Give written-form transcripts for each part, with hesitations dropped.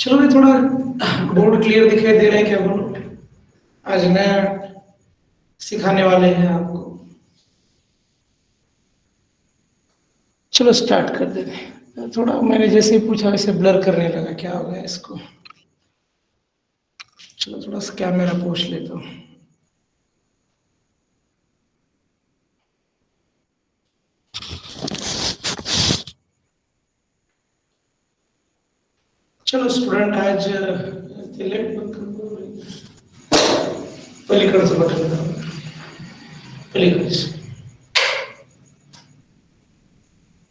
चलो भाई, थोड़ा बोर्ड क्लियर दिखाई दे रहा है क्या? बोलो। आज नया सिखाने वाले हैं आपको। चलो स्टार्ट कर देते हैं। थोड़ा मैंने जैसे ही पूछा वैसे ब्लर करने लगा, क्या हो गया इसको? चलो थोड़ा सा कैमरा पोछ लेता हूँ। चलो स्टूडेंट, आज पलीकडचं बटन दाबा. पलीकडचं.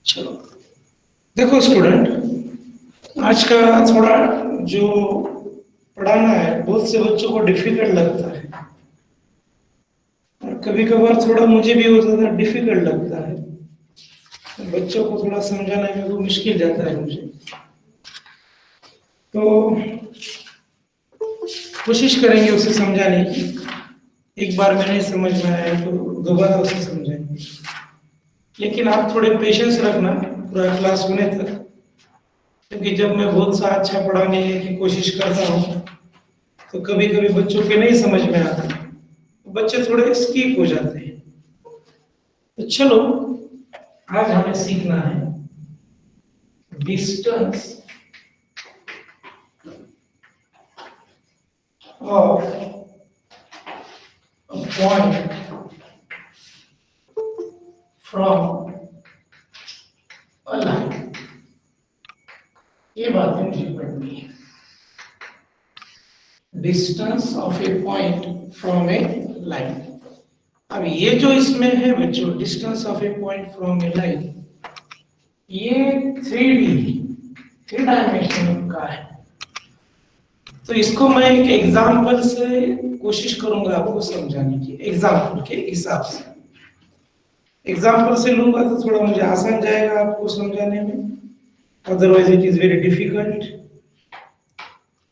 चलो देखो स्टूडेंट, आज का थोड़ा जो पढ़ाना है बहुत से बच्चों को डिफिकल्ट लगता है, और कभी कभार थोड़ा मुझे भी बहुत ज्यादा डिफिकल्ट लगता है। बच्चों को थोड़ा समझाने में वो मुश्किल जाता है मुझे, तो कोशिश करेंगे उसे समझाने की। एक बार में नहीं समझ में आया तो दोबारा उसे समझाएंगे, लेकिन आप थोड़े पेशेंस रखना पूरा क्लास होने तक, क्योंकि जब मैं बहुत सा अच्छा पढ़ाने की कोशिश करता हूँ तो कभी कभी बच्चों के नहीं समझ में आता, तो बच्चे थोड़े स्किप हो जाते हैं। तो चलो आज हमें सीखना है distance of a point from a line। ये बातें मुझे पढ़नी है। Distance of A point from A line. अब ये जो इसमें है बच्चों, distance of A point from A line, ये 3 डायमेंशन का है। तो इसको मैं एक एग्जाम्पल से कोशिश करूंगा आपको समझाने की, एग्जाम्पल के हिसाब से। एग्जाम्पल से लूंगा तो थोड़ा मुझे आसान जाएगा आपको समझाने में, otherwise it is very difficult.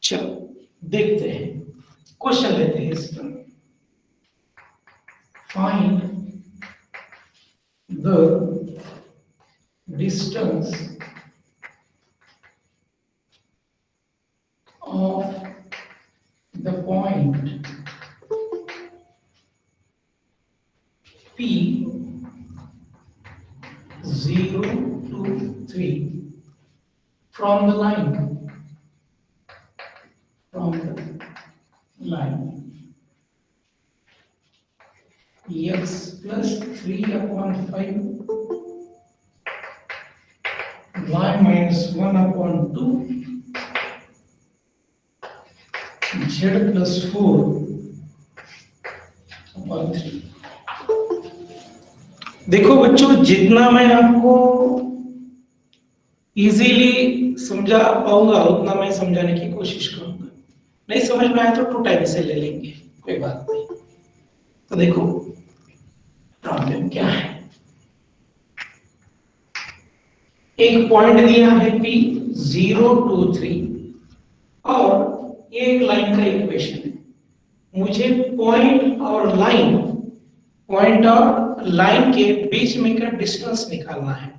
चलो देखते हैं, क्वेश्चन लेते हैं इसका। Find the distance of the point P 0 to 3 from the line, x plus 3 upon 5 y minus 1 upon 2 z plus 4 upon 3। देखो बच्चों, जितना मैं आपको इजीली समझा पाऊंगा उतना मैं समझाने की कोशिश करूंगा। नहीं समझ में आया तो 2 टाइम से ले लेंगे, कोई बात नहीं। तो देखो प्रॉब्लम क्या है। एक पॉइंट दिया है P 0 to 3 और ये एक लाइन का इक्वेशन है। मुझे पॉइंट और लाइन के बीच में का डिस्टेंस निकालना है।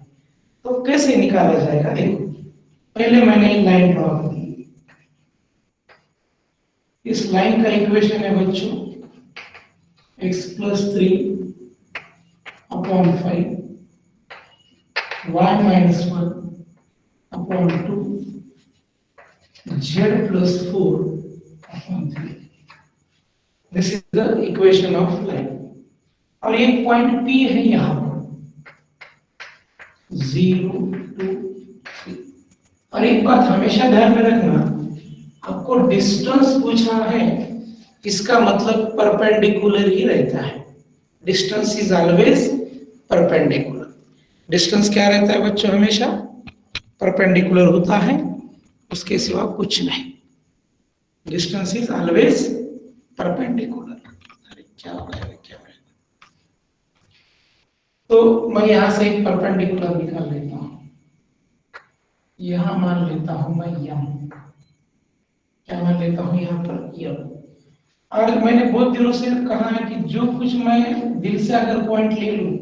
तो कैसे निकाला जाएगा? देखो, पहले मैंने लाइन ड्रॉ की। इस लाइन का इक्वेशन है बच्चों x plus 3 upon 5 y minus 1 upon 2 z plus 4 upon 3। This is the equation of line। और एक पॉइंट P है यहाँ पर 0 to 3। और एक बात हमेशा ध्यान में रखना, आपको डिस्टेंस पूछा है, इसका मतलब परपेंडिकुलर ही रहता है। Distance is always perpendicular. Distance क्या रहता है बच्चों? हमेशा परपेंडिकुलर होता है, उसके सिवा कुछ नहीं। Distance is always perpendicular. अरे क्या हो गया, क्या हो गया? तो मैं यहां से एक परपेंडिकुलर निकाल लेता हूं। यहां मान लेता हूं मैं यम। क्या मान लेता हूं यहां पर? यम। और मैंने बहुत दिनों से कहा है कि जो कुछ मैं दिल से अगर पॉइंट ले लूं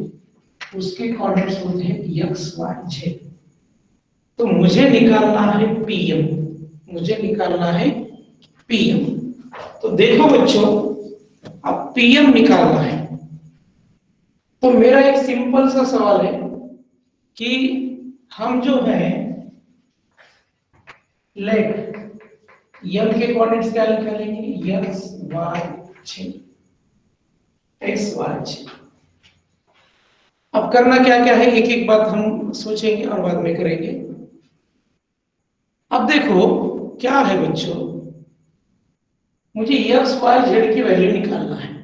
उसके कोऑर्डिनेट्स होते हैं x y z। तो मुझे निकालना है pm। मुझे निकालना है पीएम। तो देखो बच्चों, अब पीएम निकालना है तो मेरा एक सिंपल सा सवाल है कि हम जो है लेट एम के कोऑर्डिनेट्स क्या निकालेंगे, एक्स वाई एक्स वाई। अब करना क्या क्या है, एक एक बात हम सोचेंगे और बाद में करेंगे। अब देखो क्या है बच्चों, मुझे एक्स वाई जेड की वैल्यू निकालना है।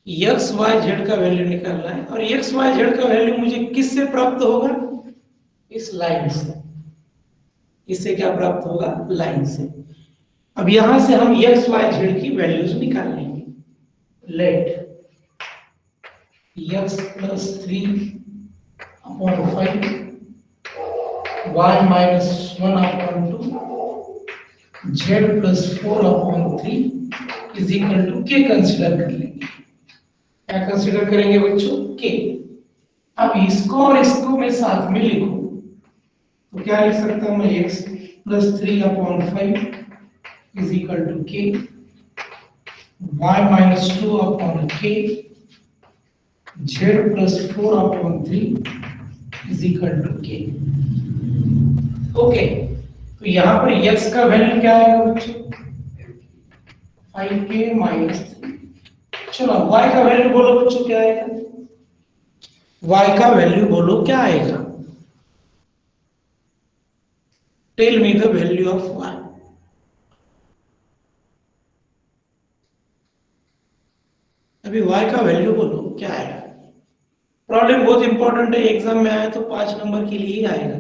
एक्स वाई जेड का वैल्यू निकालना है और एक्स वाई जेड का वैल्यू मुझे किससे प्राप्त होगा, इस लाइन से। इससे क्या प्राप्त होगा, लाइन से। अब यहां से हम एक्स वाई जेड की वैल्यूज निकाल लेंगे। Let x plus 3/5 y minus 1/2 z plus 4/3 is equal to k consider कर लेंगे। क्या कंसिडर करेंगे बच्चों, के। अब इसको और इसको मैं साथ में लिखूं तो क्या लिख सकता हूं मैं, x plus 3/5 is equal to k, y minus 2/k, z plus 4/3 is equal to k. Okay, तो यहां पर x का वैल्यू क्या आएगा बच्चों, 5k माइनस 3। चलो y का वैल्यू बोलो बच्चों क्या आएगा, y का वैल्यू बोलो क्या आएगा, tell me the value of y। अभी y का वैल्यू बोलो क्या आएगा। प्रॉब्लम बहुत इंपॉर्टेंट है, एग्जाम में आया तो 5 नंबर के लिए ही आएगा।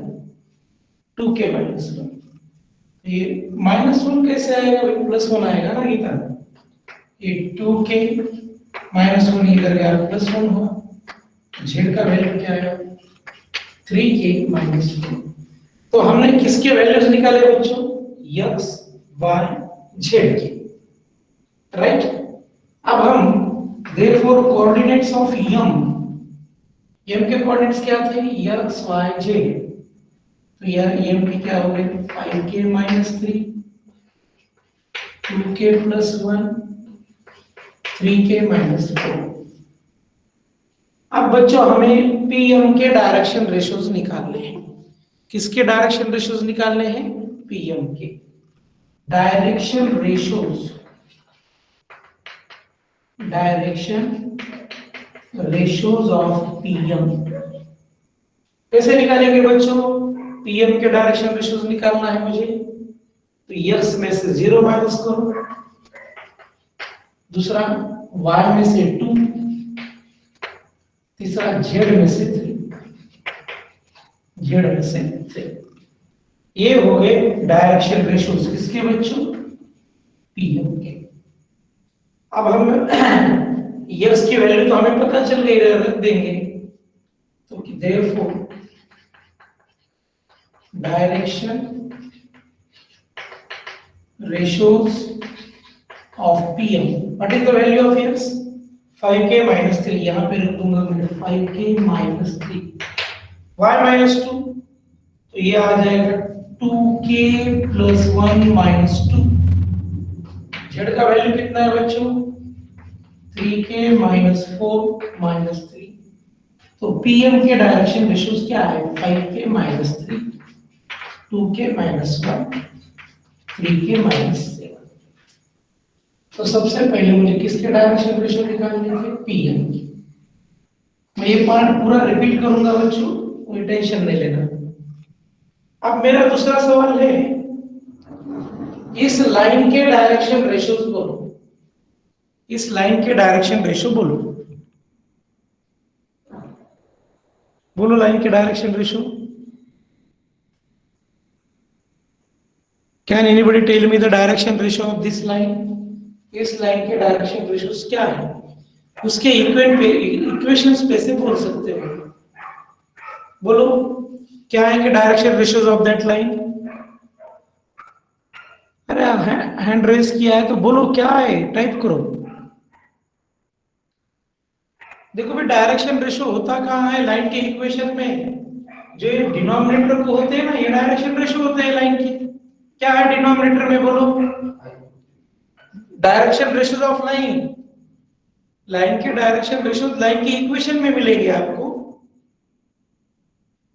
2k माइनस 1, ये -1 कैसे आएगा भाई, +1 आएगा ना गीता। ये 2k -1 इधर गया, +1 हुआ। z का वैल्यू क्या आएगा, 3k माइनस 1। तो हमने किसके वैल्यूज निकाले बच्चों, x y z के, राइट। अब हम therefore coordinates of m के कोऑर्डिनेट्स क्या थे, x y z। तो यार m के क्या हो गए, 5k minus 3, 2k plus 1, 3k minus 4। अब बच्चों हमें pm के डायरेक्शन रेशियोज निकालने हैं। किसके डायरेक्शन रेशियोज निकालने हैं, pm के direction ratios. Direction ratios of pm कैसे निकालेंगे बच्चों, pm के डायरेक्शन रेशियोज निकालना है मुझे, तो x में से 0 माइनस करो, दूसरा y में से 2, तीसरा z में से 3। ये हो गए डायरेक्शन रेशियोज किसके बच्चों, pm के। अब हम x की वैल्यू तो हमें पता चल गई, रख देंगे तो therefore direction ratios of pm, what is the value of x, 5k minus 3, यहां पे रख दूंगा मैं 5k minus 3, y minus 2 तो ये आ जाएगा 2k plus 1 minus 2। z का वैल्यू कितना है बच्चों, 3k minus 4 minus 3। तो pm के डायरेक्शन रेशियोज क्या है, 5k minus 3, 2k minus 1, 3k minus 7। तो सबसे पहले मुझे किसके डायरेक्शन रेशियो निकालने थे, pm की। मैं ये पार्ट पूरा रिपीट करूंगा बच्चों, कोई टेंशन नहीं लेना। अब मेरा दूसरा सवाल है, इस लाइन के डायरेक्शन रेशियोज बोलो, इस लाइन के डायरेक्शन रेशियो बोलो, बोलो लाइन के direction ratio. Can anybody tell me the direction ratio of this line. इस लाइन के डायरेक्शन रेशियोज क्या है, उसके इक्वेशंस पे से बोल सकते हो, बोलो क्या आएंगे direction ratios of that line. अरे हैंड रेस किया है तो बोलो क्या है, टाइप करो। देखो भाई डायरेक्शन रेशियो होता कहाँ है लाइन के इक्वेशन में, जो डिनोमिनेटर को होते हैं ना, ये डायरेक्शन रेशियो होते हैं लाइन के। क्या है डिनोमिनेटर में बोलो? Direction ratios of line. Line के डायरेक्शन रेशियोज लाइन की इक्वेशन में मिलेंगे आपको।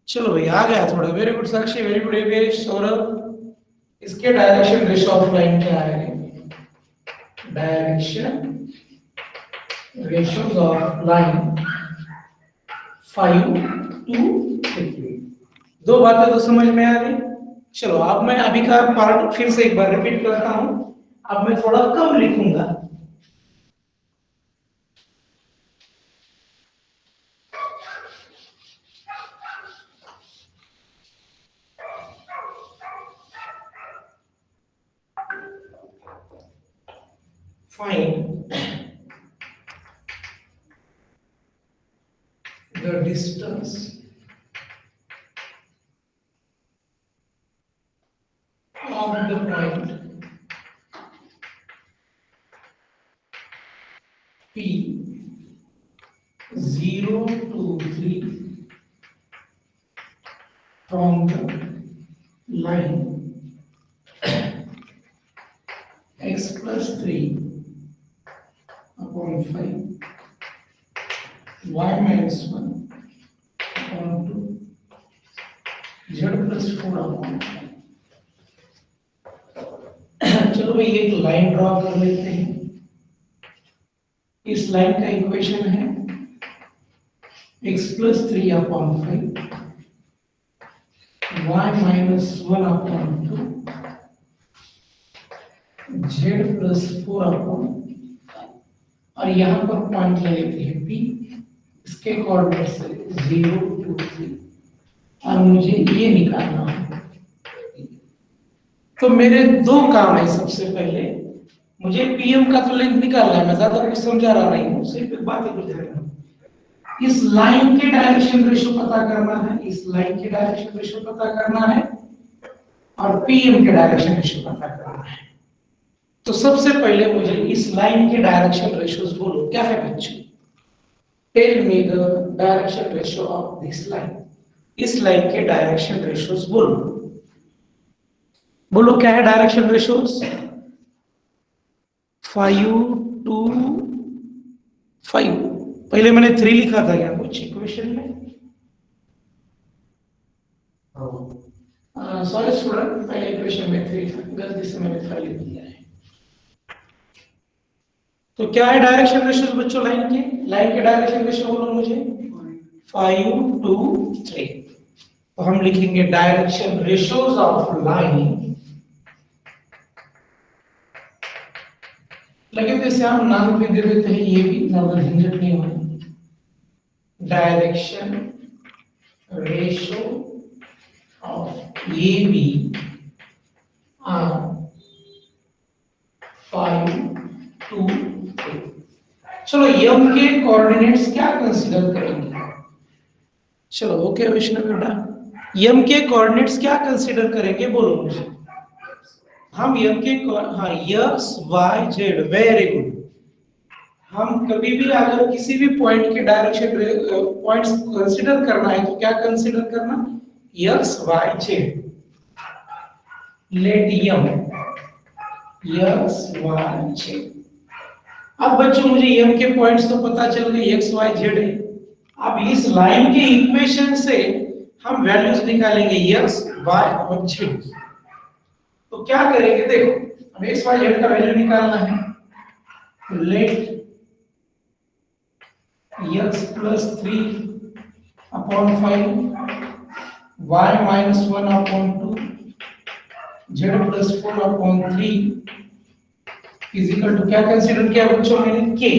चलो भाई आ गया थोड़ा। वेरी गुड साक्षी, वेरी गुड योगेश, सौरभ। इसके डायरेक्शन रेशियो ऑफ लाइन क्या है? Direction ratios of line 5 to 3। दो बातें तो समझ में आ गई। चलो अब मैं अभी का पार्ट फिर से एक बार रिपीट करता हूं। अब मैं थोड़ा कम लिखूंगा। Find the distance of the point P 0 to 3 from the line x plus 3 upon 5 y minus 1 upon 2 z plus 4 upon 5। चलो भाई एक लाइन ड्रॉ कर लेते हैं। इस लाइन का इक्वेशन है x plus 3 upon 5 y minus 1 upon 2 z plus 4 upon 5। और यहाँ पर पॉइंट ले लेते हैं P, इसके कोऑर्डिनेट्स 0 2 3 और मुझे ये निकालना है। तो मेरे दो काम है। सबसे पहले मुझे पीएम का तो लेंथ निकालना है। मैं ज्यादा कुछ समझा रहा नहीं हूँ, सिर्फ एक बात ही कुछ। इस लाइन के डायरेक्शन रेशियो पता करना है, इस लाइन के डायरेक्शन रेशियो पता करना है और पीएम के डायरेक्शन रेशियो पता करना है। तो सबसे पहले मुझे इस लाइन के डायरेक्शन रेशियोज बोलो क्या है बच्चों? Tell me the direction ratio of this line. इस लाइन के डायरेक्शन रेशियोज बोलो। बोलो क्या है डायरेक्शन रेशियोज? 5 to 5। पहले मैंने 3 लिखा था क्या कुछ इक्वेशन में? सॉरी स्टूडेंट, पहले इक्वेशन में 3 था, गलती से मैंने 5 लिख दिया है। तो क्या है डायरेक्शन रेशियोज बच्चों लाइन के? लाइन के डायरेक्शन रेशियो बोलो मुझे। 5 to 3। तो हम लिखेंगे डायरेक्शन रेशियोज ऑफ लाइन। लगे तो इसे हम नाम भी दे देते हैं, ये भी ज्यादा झंझट नहीं होगी। Direction ratio of A B are 5 to 3। चलो एम के कोऑर्डिनेट्स क्या कंसीडर करेंगे? चलो ओके वैष्णव बेटा, एम के कोऑर्डिनेट्स क्या कंसीडर करेंगे बोलो मुझे। हम एम के हाँ x y z, very good. हम कभी भी अगर किसी भी पॉइंट के डायरेक्शन पॉइंट्स कंसीडर करना है तो क्या कंसीडर करना? X y z. Let M x y z. अब बच्चों मुझे एम के पॉइंट्स तो पता चल गए, एक्स वाई जेड है। अब इस लाइन के इक्वेशन से हम वैल्यूज निकालेंगे एक्स वाई और जेड। तो क्या करेंगे देखो, अब एक्स वाई जेड का वैल्यू निकालना है। तो late x plus 3 upon 5 y minus 1 upon 2 z plus 4 upon 3 is equal to क्या कंसीडर किया बच्चों मैंने? k।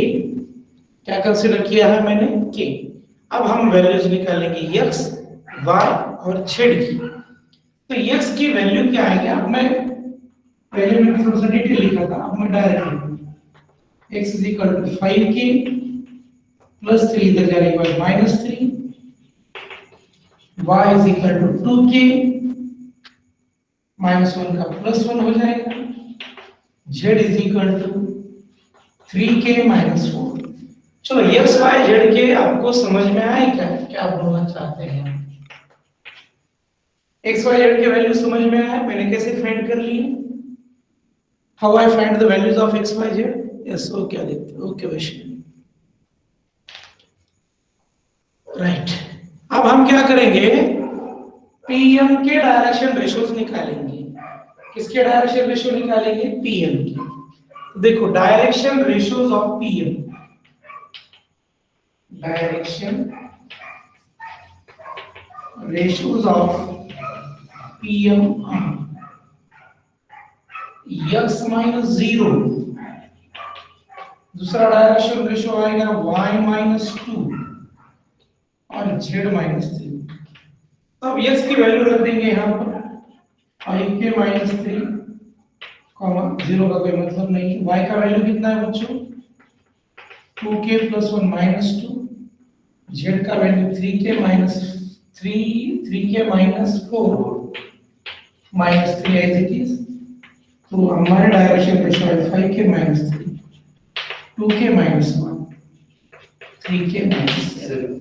क्या कंसीडर किया है मैंने? k। अब हम वैल्यूज निकालेंगे x y और z की। तो x की वैल्यू क्या आएगी? अब मैं पहले मैंने थोड़ा सा डिटेल लिखा था, अब मैं डायरेक्ट लिखूंगा। x is equal to 5k plus 3 इधर जाएगा minus 3, y is equal to 2k minus 1 का plus 1 हो जाएगा, z is equal to 3k minus 4। चलो x y z के आपको समझ में आए क्या क्या बोलना चाहते हैं? एक्स वाई जेड की वैल्यू समझ में आया मैंने कैसे फाइंड कर ली? How I find the values of x y z? Yes, okay Aditya, okay Vaishnavi, right. अब हम क्या करेंगे, पीएम के डायरेक्शन रेशियोज निकालेंगे। किसके डायरेक्शन रेशियो निकालेंगे? पीएम के। देखो direction ratios of PM, direction ratios of PM x minus zero, दूसरा डायरेक्शन रेशियो आएगा y माइनस टू और z माइनस थ्री। अब x की वैल्यू रख देंगे यहाँ पर 5k माइनस थ्री, जीरो का कोई मतलब नहीं। y का वैल्यू कितना है बच्चों? 2k plus one minus two, z का value 3k minus three, 3k minus four minus three as it is. तो हमारे डायरेक्शन रेशियो है 5k minus three, 2k minus one, 3k minus seven.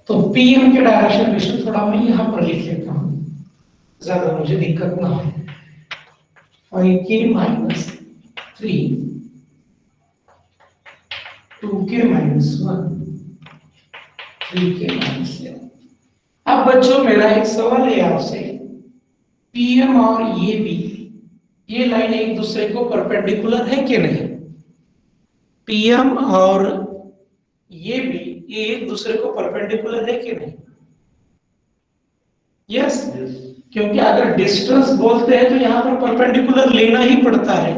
तो PM के direction ratio थोड़ा मैं यहाँ पर लिख लेता हूँ, ज्यादा मुझे दिक्कत ना हो। 5k minus three, 2k minus one, 3k minus seven. अब बच्चों मेरा एक सवाल है आपसे, पीएम और ये बी, ये लाइन एक दूसरे को परपेंडिकुलर है कि नहीं? पीएम और ये भी, ये एक दूसरे को परपेंडिकुलर है कि नहीं? यस, क्योंकि अगर डिस्टेंस बोलते हैं तो यहाँ पर परपेंडिकुलर लेना ही पड़ता है।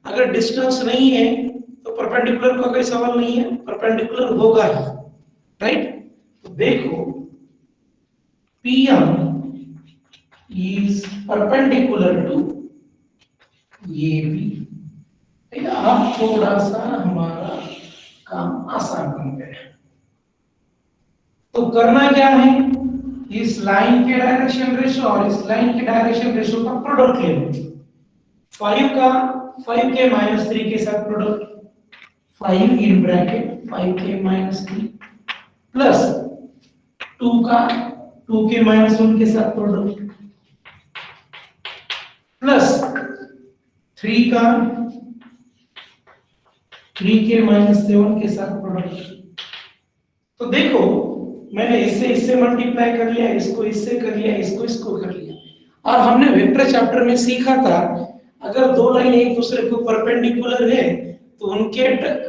अगर डिस्टेंस नहीं है तो परपेंडिकुलर का कोई सवाल नहीं है, परपेंडिकुलर होगा ही, राइट? तो देखो पीएम इज परपेंडिकुलर टू ये भी। अब थोड़ा सा हमारा काम आसान बन गया। तो करना क्या है, इस लाइन के डायरेक्शन रेशियो और इस लाइन के डायरेक्शन रेशियो का प्रोडक्ट लेना। 5 का 5k माइनस थ्री के साथ product, 5 in bracket 5k minus three plus 2 का 2k माइनस वन के साथ प्रोडक्ट प्लस 3 का 3k माइनस सेवन के साथ प्रोडक्ट। तो देखो मैंने इससे मल्टीप्लाई कर लिया, इसको इससे कर लिया, इसको कर लिया। और हमने वेक्टर चैप्टर में सीखा था अगर दो लाइन एक दूसरे को परपेंडिकुलर है तो उनके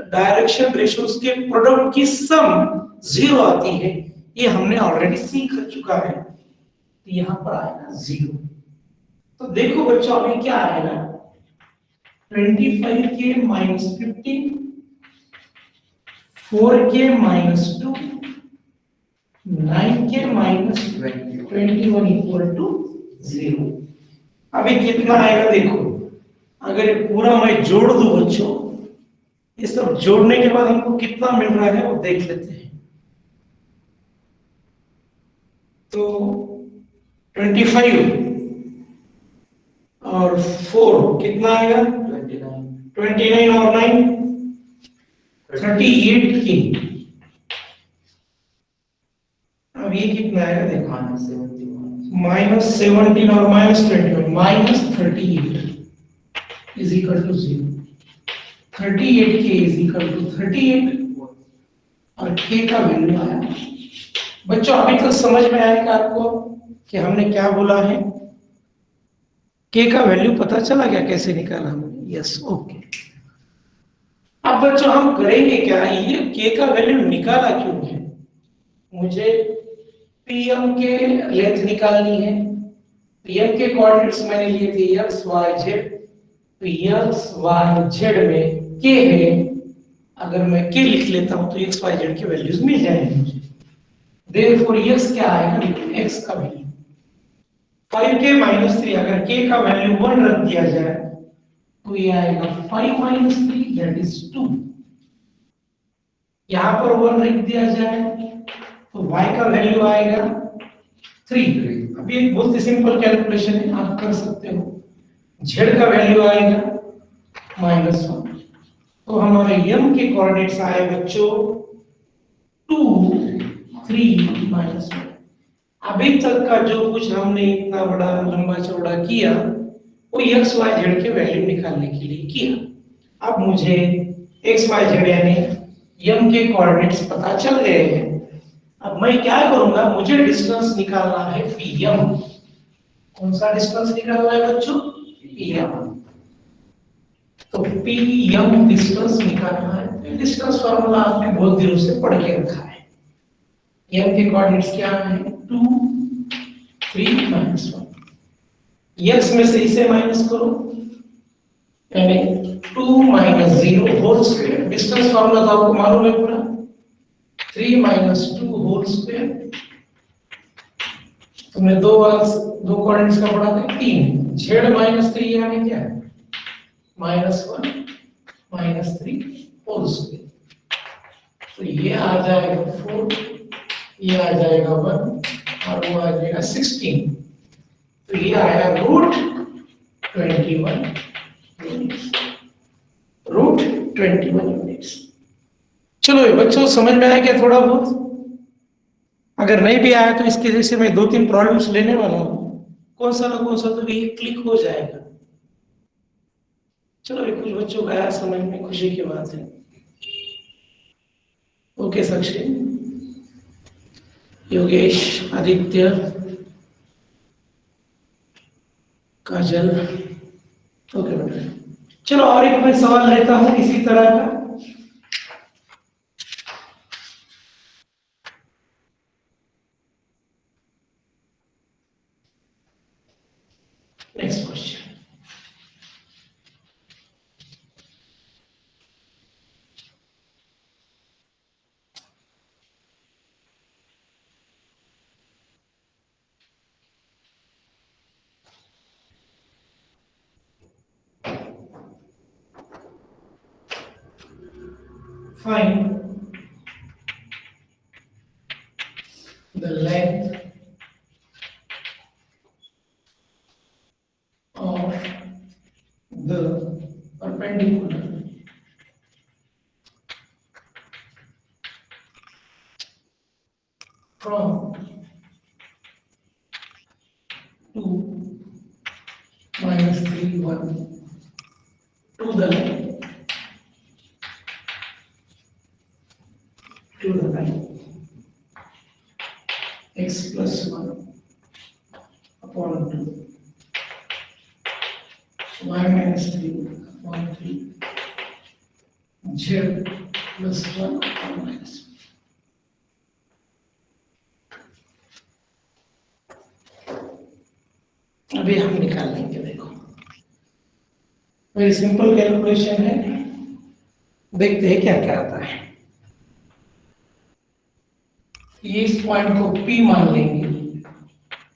डायरेक्शन रेशियोज के प्रोडक्ट की सम जीरो आती है। ये हमने ऑलरेडी सीख चुका है। तो यहां पर आएगा जीरो। तो देखो बच्चों अभी क्या आएगा, 25k minus 15, 4k minus 2, 9k minus 21 equal to 0। अभी कितना आएगा देखो, अगर ये पूरा मैं जोड़ दूं बच्चों, ये सब जोड़ने के बाद हमको कितना मिल रहा है वो देख लेते हैं। तो 25 और 4 कितना आएगा? 29 और 9 38 की। अब ये कितना आएगा देखो, माइनस 17 और minus 21, minus 38 is equal to 0। 38k is equal to 38 और k का वैल्यू आया। बच्चों अभी तक समझ में आएगा आपको कि हमने क्या बोला है? k का वैल्यू पता चला क्या कैसे निकाला हमने? Yes, okay. अब बच्चों हम करेंगे क्या, ये k का वैल्यू निकाला क्यों है? मुझे पीएम के लेंथ निकालनी है। पीएम के कोऑर्डिनेट्स मैंने लिए थे x y z, तो x y z में k है। अगर मैं k लिख लेता हूं तो x y z की वैल्यूज मिल जाएंगी मुझे। देयरफॉर x क्या आएगा, x का वैल्यू 5k माइनस 3, अगर k का वैल्यू 1 रख दिया जाए तो ये आएगा 5 माइनस 3 दैट इज 2। यहां पर 1 रख दिया जाए तो y का वैल्यू आएगा 3। अभी एक बहुत ही सिंपल कैलकुलेशन है, आप कर सकते हो। z का वैल्यू आएगा -1। तो हमारे m के कोऑर्डिनेट्स आए बच्चों 2 3 -1। अभी तक का जो कुछ हमने इतना बड़ा लंबा चौड़ा किया वो एक्स वाई जेड के वैल्यू निकालने के लिए किया। अब मुझे एक्स वाई जेड यानी यम के कोऑर्डिनेट्स पता चल गए हैं। अब मैं क्या करूंगा, मुझे डिस्टेंस निकालना है पी एम। कौन सा डिस्टेंस निकालना है बच्चों? P M. तो पी एम डिस्टेंस निकालना है। डिस्टेंस फॉर्मूला आपने बहुत दिनों से पढ़ के रखा है। एम के कोऑर्डिनेट्स क्या है? 2 3 -1। एक्स में से इसे माइनस करो, यानी 2 - 0 होल स्क्वायर। डिस्टेंस फॉर्मूला तो आपको मालूम है पूरा। 3 - 2 होल स्क्वायर। तुमने दो कोऑर्डिनेट्स का पढ़ा था 3। जेड -3 यानी क्या? -1 -3 होल स्क्वायर। तो ये आ जाएगा 4, ये आ जाएगा 1 और वो आ जाएगा 16। तो ये आया √21 यूनिट्स। √21 यूनिट्स। चलो बच्चों, समझ में आया क्या थोड़ा बहुत? अगर नहीं भी आया तो इसके जैसे मैं 2-3 प्रॉब्लम्स लेने वाला हूँ, कौन सा ना कौन सा तो ये क्लिक हो जाएगा। चलो कुछ बच्चों को आया समझ में, खुशी की बात है। ओके साक्षी, योगेश, आदित्य, काजल, ओके बेटा। चलो और एक मैं सवाल लेता हूं इसी तरह का। Next question. Find the length of the perpendicular from 2 -3 1 to the line x plus 1 upon 2 y minus 3 upon 3 z plus 1 upon minus 1। अभी हम निकाल लेंगे। देखो वेरी सिंपल कैलकुलेशन है, देखते हैं क्या क्या आता है। ये इस पॉइंट को P मान लेंगे,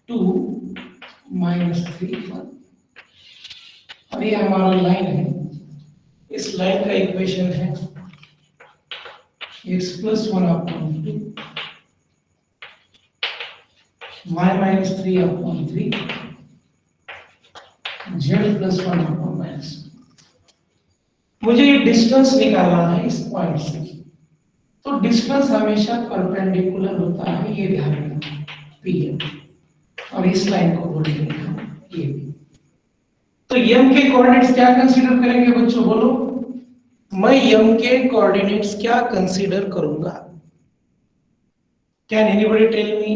2 -3 1। और ये हमारा लाइन है, इस लाइन का इक्वेशन है x plus 1 upon 2 y minus 3 upon 3 z plus 1 upon minus 1। मुझे ये डिस्टेंस निकालना है इस पॉइंट से। तो डिस्टेंस हमेशा परपेंडिकुलर होता है, ये ध्यान रखना पी। और इस लाइन को बोलेंगे हम ये। तो यम के कोऑर्डिनेट्स क्या कंसीडर करेंगे बच्चों, बोलो? मैं यम के कोऑर्डिनेट्स क्या कंसीडर करूंगा? कैन एनीबॉडी टेल मी,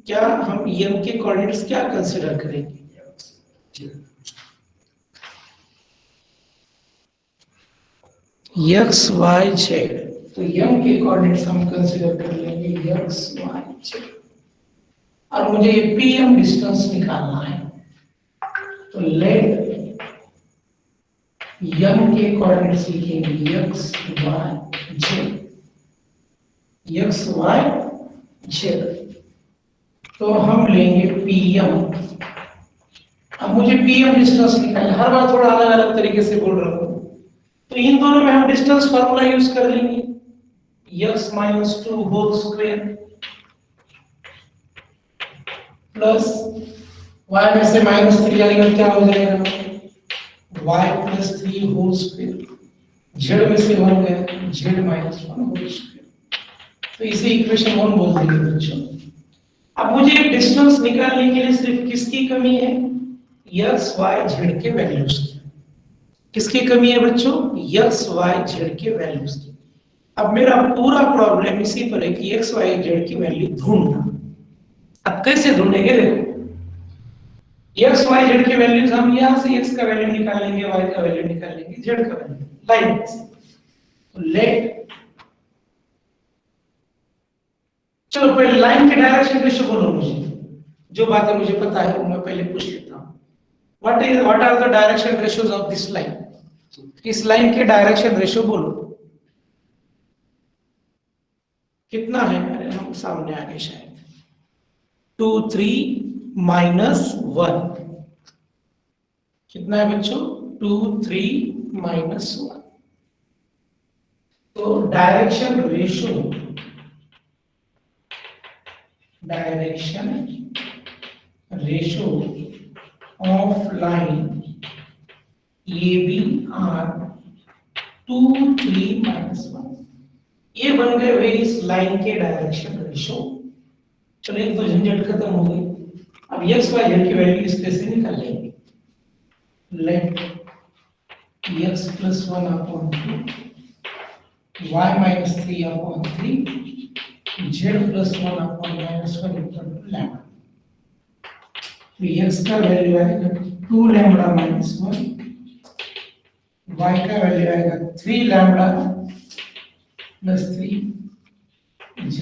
क्या हम यम के कोऑर्डिनेट्स क्या कंसीडर करेंगे? X y z. तो यम के कोऑर्डिनेट्स हम कंसीडर कर लेंगे एक्स वाई जेड। और मुझे ये पी एम डिस्टेंस निकालना है। तो लेट यम के कोऑर्डिनेट्स लिखेंगे x y z, x y z. तो हम लेंगे पी एम। अब मुझे पी एम डिस्टेंस निकालना, हर बार थोड़ा अलग अलग तरीके से बोल रहा हूं। तो इन दोनों में हम डिस्टेंस फार्मूला यूज कर लेंगे, x - 2 whole square plus y में से -3 जाएगा, क्या हो जाएगा? y plus 3 whole square. z में से 1 गया, z - 1 होल स्क्वायर। तो इसे इक्वेशन 1 बोल देंगे बच्चों। अब मुझे डिस्टेंस निकालने के लिए सिर्फ किसकी कमी है, एक्स वाई जेड के वैल्यूज की। किसकी कमी है बच्चों, एक्स वाई जेड के वैल्यूज की। अब मेरा पूरा प्रॉब्लम इसी पर है कि एक्स वाई जेड की वैल्यू ढूंढना। अब कैसे ढूंढेंगे, देखो एक्स वाई जेड की वैल्यूज हम यहां से एक्स का वैल्यू निकालेंगे, वाई का वैल्यू निकालेंगे, जेड का वैल्यू लाइन से। तो लेट, चलो पहले लाइन के डायरेक्शन रेशियो बोलो मुझे, जो बातें मुझे पता है वो मैं पहले पूछ लेता हूं। What are the direction ratios of this line, इस लाइन के डायरेक्शन रेशियो बोलो कितना है। मेरे हम सामने आ गए शायद 2 3 -1, कितना है बच्चों 2 3 -1। तो direction ratio of line AB are 2 3 -1, ये बन गए वे इस लाइन के डायरेक्शन रेशियो। चलो एक तो झंझट खत्म हो गई। अब एक्स वाई जेड की वैल्यू इस कैसे निकाल लेंगे, late x + 1/2 y - 3/3 z + 1/-1 = lambda. तो x का वैल्यू आएगा 2 लैम्डा - 1, y का वैल्यू आएगा 3 लैम्डा + 3, z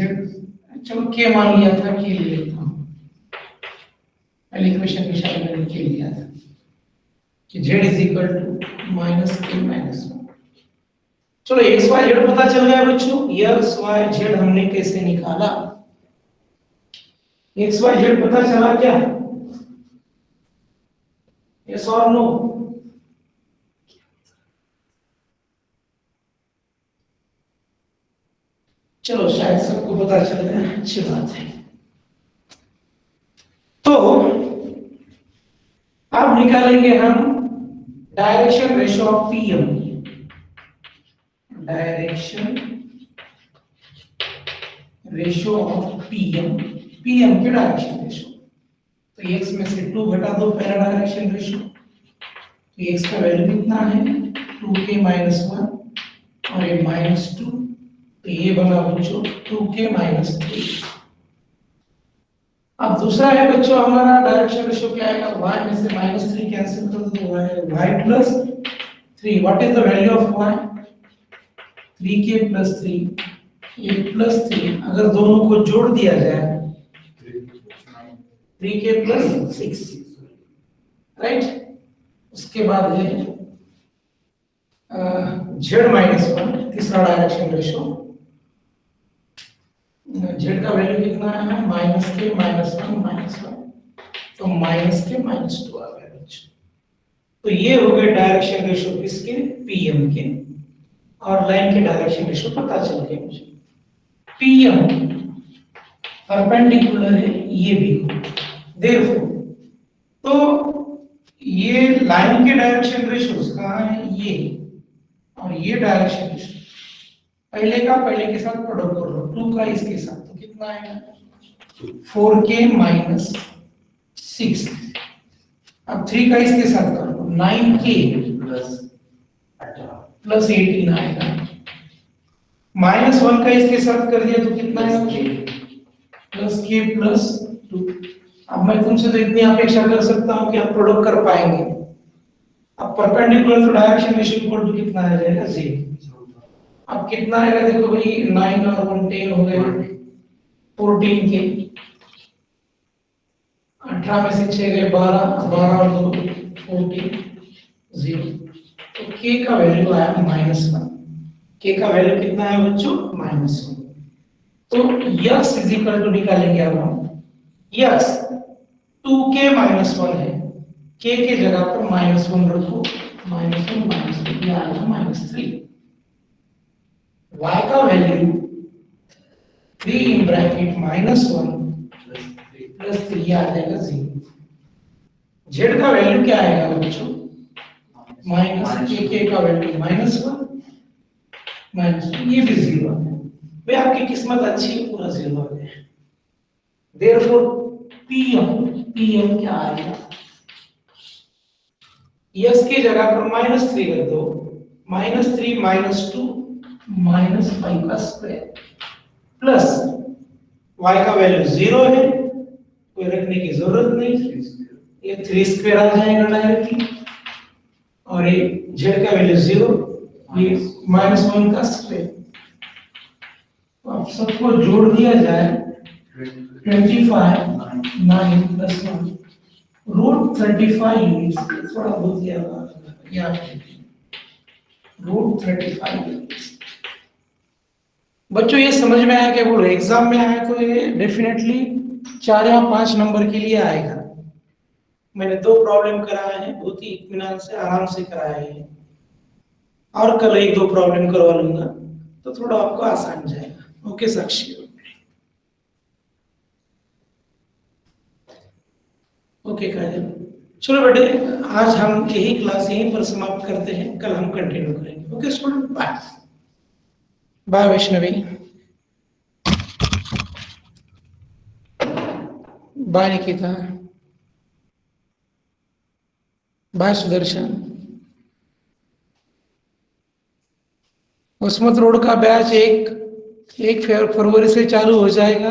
चलो के मान लिया था, के ले लेता हूं, पहले इक्वेशन में शायद मैंने के लिया था कि z = -k - 1। चलो एक्स वाई जेड पता चल गया बच्चों। एक्स वाई जेड हमने कैसे निकाला, एक्स वाई जेड पता चला क्या, यस और नो? चलो शायद सबको पता चल गया, अच्छी बात है। तो अब निकालेंगे हम direction ratio of PM, direction ratio of PM, PM के डायरेक्शन रेशियो। तो एक्स में से 2 घटा दो, पहला डायरेक्शन रेशियो, तो एक्स का वैल्यू कितना है 2k - 1 और ये -2, तो ये बना बच्चों 2k - 3। अब दूसरा है बच्चों हमारा डायरेक्शन रेशियो क्या आएगा, y में से -3 कैंसिल कर दो, y + 3। What is the value of y, 3k + 3, ये +3, अगर दोनों को जोड़ दिया जाए 3k + 6, राइट। उसके बाद है z - 1, तीसरा डायरेक्शन रेशियो, z का वैल्यू कितना है -k - 1 -1, तो -k - 2 आ गया बच्चों। तो ये हो गए डायरेक्शन रेशियो किसके, पीएम के, और लाइन के डायरेक्शन रेशियो पता चल गया मुझे। पीएम परपेंडिकुलर है ये भी, देयरफॉर तो ये लाइन के डायरेक्शन रेशियोस कहाँ है, ये और ये डायरेक्शन रेशियो पहले के साथ प्रोडक्ट कर लो, 2 का इसके साथ, तो कितना आएगा 4k - 6। अब 3 का इसके साथ कर लो 9k + 18 आएगा, -1 का इसके साथ कर दिया तो कितना है +k + 2। अब मैं तुमसे तो इतनी अपेक्षा कर सकता हूं कि आप प्रोडक्ट कर पाएंगे। अब perpendicular to direction ratio equal to कितना आ जाएगा 0। अब कितना आएगा देखो भाई, 9 और 1 10 हो गए 14 के, 18 में से 6 गए 12, 12 और 2 14, 0। तो k का वैल्यू आया -1, k का वैल्यू कितना है बच्चों -1। तो x = निकालेंगे अब हम, x 2k - 1 है, k के जगह पर -1 रखो, -1 -2 ये आएगा -3। y का वैल्यू 3 इन ब्रैकेट -1 + 3 आ जाएगा 0। z का वैल्यू क्या आएगा बच्चों, -k का वैल्यू -1 ये भी 0 है। भाई आपकी किस्मत अच्छी है, पूरा 0 है। देयरफॉर पीएम क्या आएगा, यस की जगह पर -3 कर दो, -3 -2 -5 का स्क्वायर प्लस y का वैल्यू 0 है, कोई रखने की जरूरत नहीं, ये 3 स्क्वायर आ जाएगा डायरेक्टली, और ये z का वैल्यू 0, ये -1 का स्क्वायर। तो अब सबको जोड़ दिया जाए, 25 9 + 1 √35 थोड़ा बहुत याद √35। बच्चों ये समझ में आया कि वो एग्जाम में आया तो ये डेफिनेटली 4 या 5 नंबर के लिए आएगा। मैंने 2 प्रॉब्लम कराए हैं, बहुत ही इत्मीनान से आराम से कराए हैं, और कल 1-2 प्रॉब्लम करवा लूंगा तो थोड़ा आपको आसान जाएगा। ओके साक्षी, ओके काजल, चलो बेटे आज हम यही क्लास यहीं पर समाप्त करते हैं, कल हम कंटिन्यू करेंगे। Okay student, bye bye Vaishnavi, bye Nikita, bye Sudarshan. उस्मत रोड का बैच 1 फरवरी से चालू हो जाएगा।